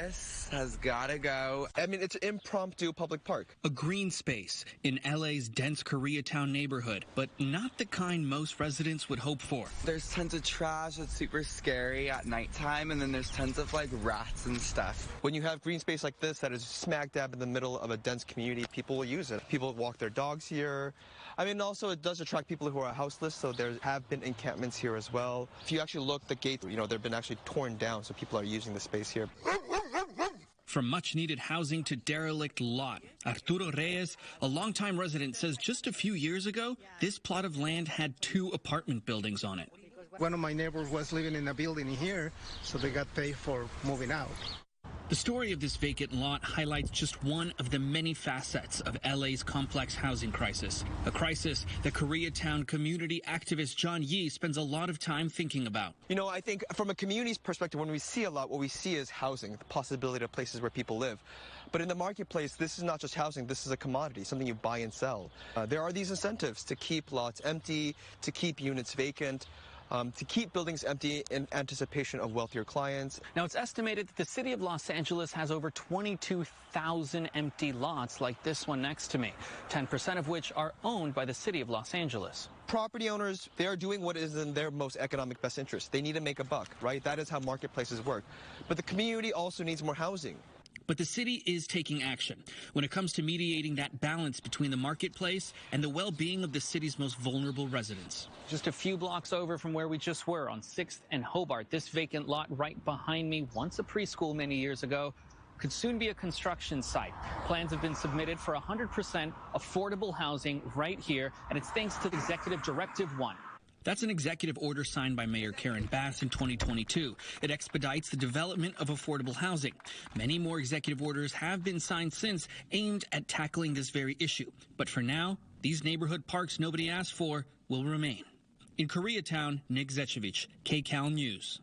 This has got to go. I mean, it's an impromptu public park. A green space in LA's dense Koreatown neighborhood, but not the kind most residents would hope for. There's tons of trash. It's super scary at nighttime, and then there's tons of like rats and stuff. When you have green space like this that is smack dab in the middle of a dense community, people will use it. People walk their dogs here. I mean, also it does attract people who are houseless, so there have been encampments here as well. If you actually look, the gates, they've been actually torn down, so people are using the space here. From much-needed housing to derelict lot, Arturo Reyes, a longtime resident, says just a few years ago, this plot of land had 2 apartment buildings on it. One of my neighbors was living in a building here, so they got paid for moving out. The story of this vacant lot highlights just one of the many facets of LA's complex housing crisis, a crisis that Koreatown community activist John Yee spends a lot of time thinking about. I think from a community's perspective, when we see a lot, what we see is housing, the possibility of places where people live. But in the marketplace, this is not just housing, this is a commodity, something you buy and sell. There are these incentives to keep lots empty, to keep units vacant, to keep buildings empty in anticipation of wealthier clients. Now, it's estimated that the city of Los Angeles has over 22,000 empty lots like this one next to me, 10% of which are owned by the city of Los Angeles. Property owners, they are doing what is in their most economic best interest. They need to make a buck, right? That is how marketplaces work. But the community also needs more housing. But the city is taking action when it comes to mediating that balance between the marketplace and the well-being of the city's most vulnerable residents. Just a few blocks over from where we just were on 6th and Hobart, this vacant lot right behind me, once a preschool many years ago, could soon be a construction site. Plans have been submitted for 100% affordable housing right here, and it's thanks to Executive Directive 1. That's an executive order signed by Mayor Karen Bass in 2022. It expedites the development of affordable housing. Many more executive orders have been signed since, aimed at tackling this very issue. But for now, these neighborhood parks nobody asked for will remain. In Koreatown, Nick Zechevich, KCAL News.